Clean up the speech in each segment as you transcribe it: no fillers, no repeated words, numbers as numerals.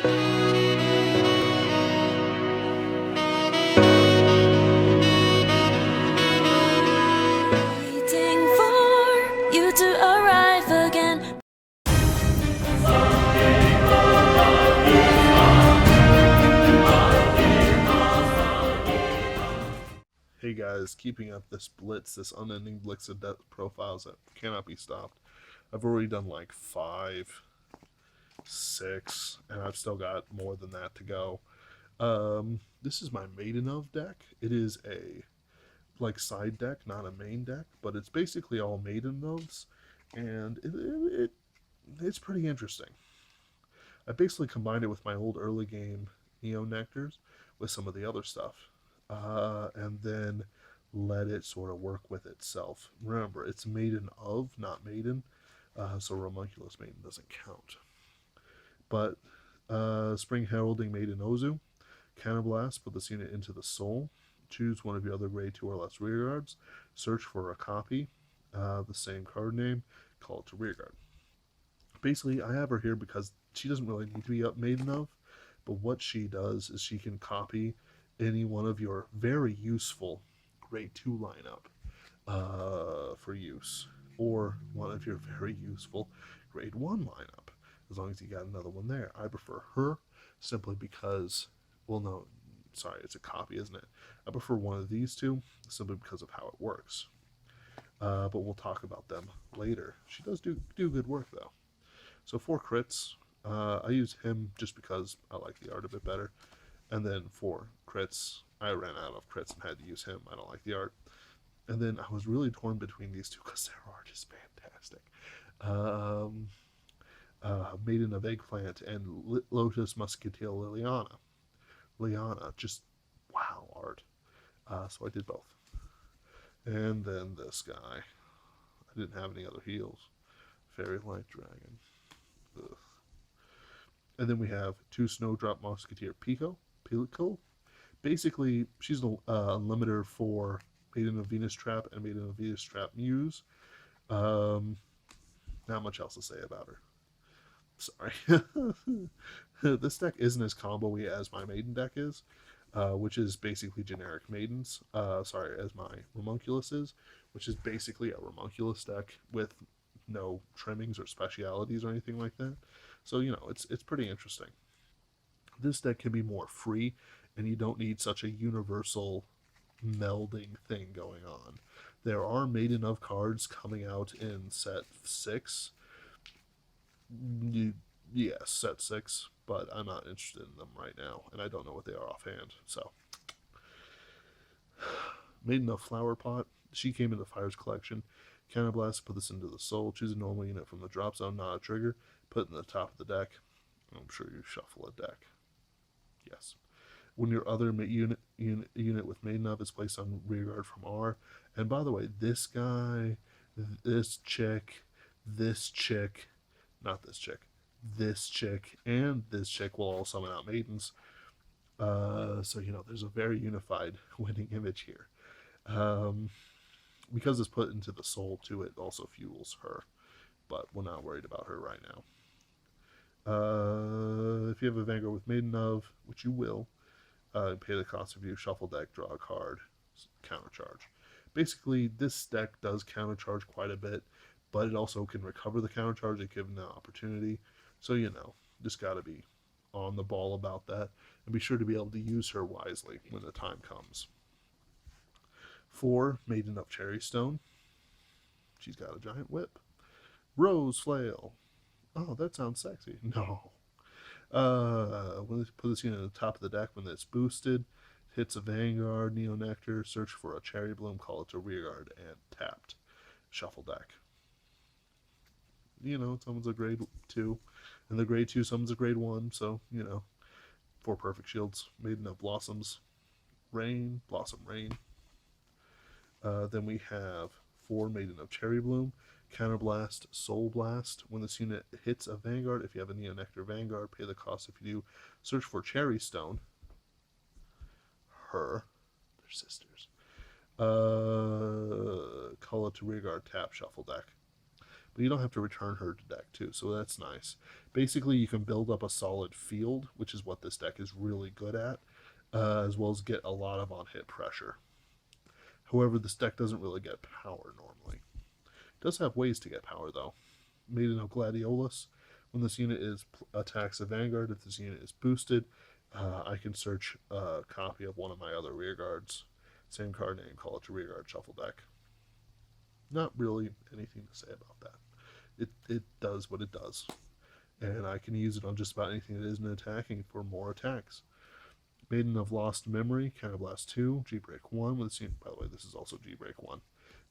Waiting for you to arrive again. Hey guys, keeping up this blitz, this unending blitz of death profiles that cannot be stopped. I've already done like 5, 6, and I've still got more than that to go. This is my Maiden of deck. It is a like side deck, not a main deck, but it's basically all Maiden ofs, and it's pretty interesting. I basically combined it with my old early game Nectars with some of the other stuff, and then let it sort of work with itself. Remember, it's Maiden of, not Maiden, so Homunculus Maiden doesn't count. But Spring Heralding Maiden Ozu, Counterblast, put this unit into the soul. Choose one of your other grade 2 or less rearguards. Search for a copy, the same card name, call it to rearguard. Basically, I have her here because she doesn't really need to be up Maiden of, but what she does is she can copy any one of your very useful grade 2 lineup for use, or one of your very useful grade 1 lineup, as long as you got another one there. I prefer her simply because, well, no, sorry, it's a copy, isn't it? I prefer one of these two simply because of how it works. But we'll talk about them later. She does do good work, though. So 4 crits, I use him just because I like the art a bit better. And then 4 crits, I ran out of crits and had to use him. I don't like the art. And then I was really torn between these two because their art is fantastic. Maiden of Eggplant and Lotus Musketeer Liliana. Liana, just wow art. So I did both. And then this guy. I didn't have any other heals. Fairy Light Dragon. Ugh. And then we have 2 Snowdrop Musketeer Pico. Basically, she's a limiter for Maiden of Venus Trap and Maiden of Venus Trap Muse. Not much else to say about her. Sorry. This deck isn't as combo-y as my Maiden deck is, which is basically generic Maidens. As my Homunculus is, which is basically a Homunculus deck with no trimmings or specialities or anything like that. So, it's pretty interesting. This deck can be more free, and you don't need such a universal melding thing going on. There are Maiden of cards coming out in set 6. Yes, set 6, but I'm not interested in them right now, and I don't know what they are offhand. So, Maiden of Flower Pot, she came in the Fires collection. Counterblast, put this into the soul. Choose a normal unit from the drop zone, not a trigger. Put it in the top of the deck. I'm sure you shuffle a deck. Yes. When your other unit with Maiden of is placed on rearguard from R. And by the way, this guy, this chick, not this chick, this chick, and this chick will all summon out Maidens. So, there's a very unified winning image here. Because it's put into the soul too, it also fuels her. But we're not worried about her right now. If you have a Vanguard with Maiden of, which you will, pay the cost of your shuffle deck, draw a card, countercharge. Basically, this deck does countercharge quite a bit, but it also can recover the countercharge if given the opportunity. So, just got to be on the ball about that, and be sure to be able to use her wisely when the time comes. 4, Maiden of Cherrystone. She's got a giant whip. Rose Flail. Oh, that sounds sexy. No. When they put this unit at the top of the deck, when it's boosted, hits a Vanguard, Neo Nectar, search for a Cherry Bloom, call it to rearguard, and tapped. Shuffle deck. Someone's a grade 2, and the grade 2 summons a grade 1, so, 4 perfect shields. Maiden of Blossom Rain. Then we have 4 Maiden of Cherry Bloom, Counterblast, Soul Blast. When this unit hits a Vanguard, if you have a Neo Nectar Vanguard, pay the cost. If you do, search for Cherry Stone. They're sisters. Call it to rearguard, tap, shuffle deck. but you don't have to return her to deck too, so that's nice. Basically, you can build up a solid field, which is what this deck is really good at, as well as get a lot of on-hit pressure. However, this deck doesn't really get power normally. It does have ways to get power though. Maiden of Gladiolus. When this unit attacks a Vanguard, if this unit is boosted, I can search a copy of one of my other rearguards. Same card name, call it a rearguard shuffle deck. Not really anything to say about that. It does what it does. And I can use it on just about anything that isn't attacking for more attacks. Maiden of Lost Memory, Counterblast 2, G-Break 1. With this unit, by the way, this is also G-Break 1.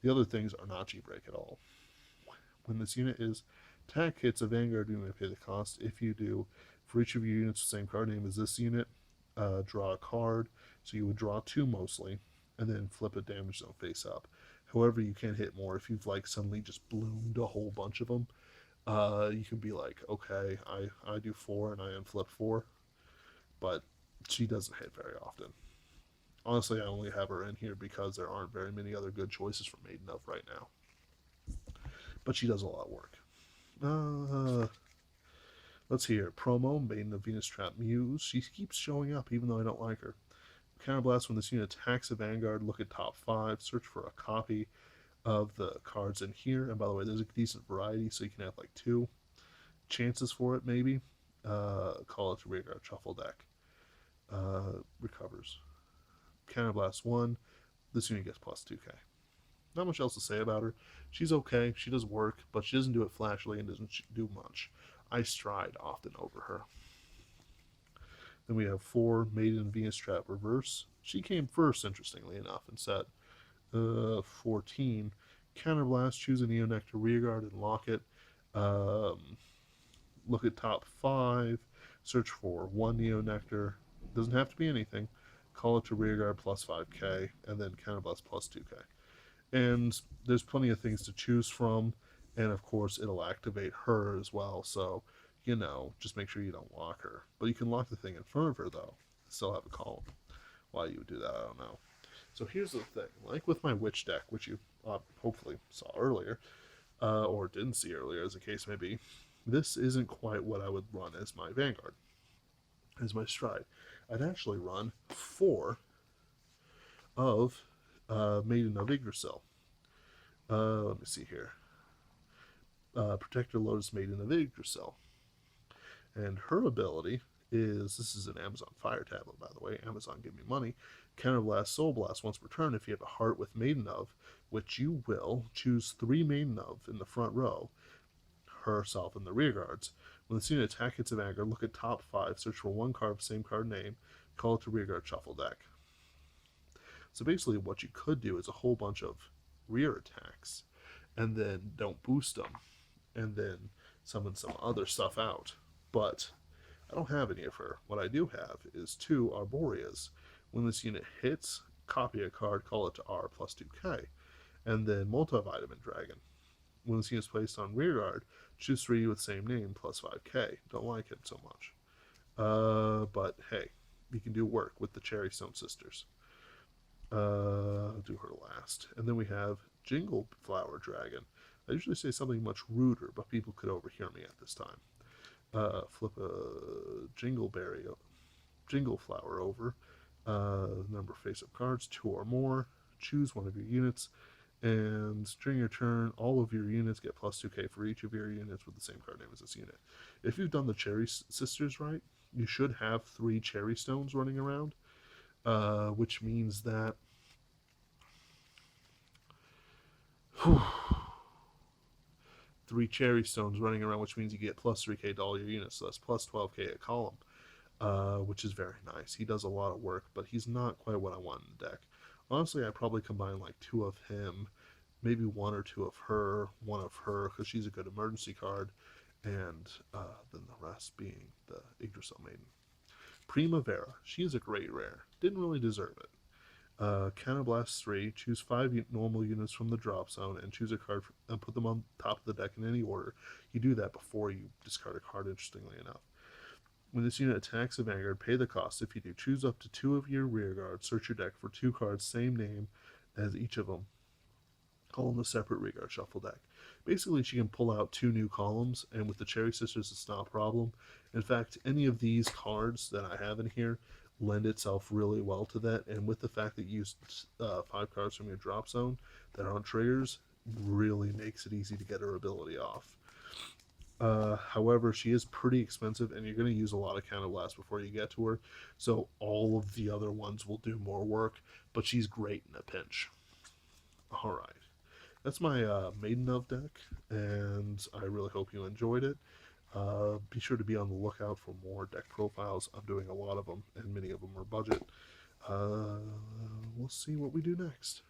The other things are not G-Break at all. When this unit is attack hits a Vanguard, you may pay the cost. If you do, for each of your units the same card name as this unit, draw a card. So you would draw 2 mostly, and then flip a damage zone face up. However, you can hit more. If you've like suddenly just bloomed a whole bunch of them, you can be like, okay, I do 4 and I unflip 4, but she doesn't hit very often. Honestly, I only have her in here because there aren't very many other good choices for Maiden of right now. But she does a lot of work. Let's hear it. Promo, Maiden of Venus Trap Muse. She keeps showing up even though I don't like her. Counterblast, when this unit attacks a Vanguard, look at top 5, search for a copy of the cards in here. And by the way, there's a decent variety, so you can have like 2 chances for it, maybe. Call it a rearguard shuffle deck. Recovers. Counterblast 1, this unit gets plus 2k. Not much else to say about her. She's okay, she does work, but she doesn't do it flashily and doesn't do much. I stride often over her. Then we have 4, Maiden Venus Trap Reverse. She came first, interestingly enough, in set 14. Counterblast, choose a Neo Nectar rearguard and lock it. Look at top 5, search for 1 Neo Nectar. Doesn't have to be anything. Call it to rearguard plus 5k, and then Counterblast plus 2k. And there's plenty of things to choose from, and of course it'll activate her as well, so you know, just make sure you don't lock her. But you can lock the thing in front of her though, still have a column. Why you would do that, I don't know. So here's the thing, like with my witch deck, which you hopefully saw earlier, or didn't see earlier as the case may be, this isn't quite what I would run as my Vanguard, as my stride. I'd actually run 4 of Maiden of Yggdrasil. Let me see here. Protector Lotus Maiden of Yggdrasil. And her ability is, this is an Amazon Fire tablet, by the way. Amazon, give me money. Counterblast, Soul Blast once per turn. If you have a heart with Maiden of, which you will, choose 3 Maiden of in the front row, herself in the rear guards. When the unit attack hits a Vanguard, look at top 5, search for 1 card of same card name, call it to rearguard shuffle deck. So basically what you could do is a whole bunch of rear attacks, and then don't boost them, and then summon some other stuff out. But I don't have any of her. What I do have is 2 Arborias. When this unit hits, copy a card, call it to R plus 2k, and then Multivitamin Dragon. When this unit is placed on rearguard, choose 3 with same name plus 5k. Don't like it so much. But hey, you can do work with the Cherry Stone Sisters. I'll do her last. And then we have Jingle Flower Dragon. I usually say something much ruder, but people could overhear me at this time. Flip a Jingle Flower over. Number face-up cards, 2 or more. Choose one of your units. And during your turn, all of your units get plus 2k for each of your units with the same card name as this unit. If you've done the Cherry Sisters right, you should have 3 Cherry Stones running around, which means that 3 Cherry Stones running around, which means you get plus 3k to all your units, so that's plus 12k a column, which is very nice. He does a lot of work, but he's not quite what I want in the deck. Honestly, I'd probably combine like 2 of him, maybe 1 or 2 of her, 1 of her, because she's a good emergency card, and then the rest being the Yggdrasil Maiden. Primavera, she is a great rare. Didn't really deserve it. Counterblast 3, choose 5 normal units from the drop zone, and choose a card and put them on top of the deck in any order. You do that before you discard a card, interestingly enough. When this unit attacks a Vanguard, pay the cost. If you do, choose up to 2 of your rear guards. Search your deck for 2 cards, same name as each of them. column the separate Rearguard Shuffle deck. Basically, she can pull out 2 new columns, and with the Cherry Sisters, it's not a problem. In fact, any of these cards that I have in here lend itself really well to that, and with the fact that you use 5 cards from your drop zone that aren't triggers, really makes it easy to get her ability off. However, she is pretty expensive, and you're going to use a lot of counterblast before you get to her, so all of the other ones will do more work, but she's great in a pinch. Alright, that's my Maiden of deck, and I really hope you enjoyed it. Be sure to be on the lookout for more deck profiles. I'm doing a lot of them, and many of them are budget. We'll see what we do next.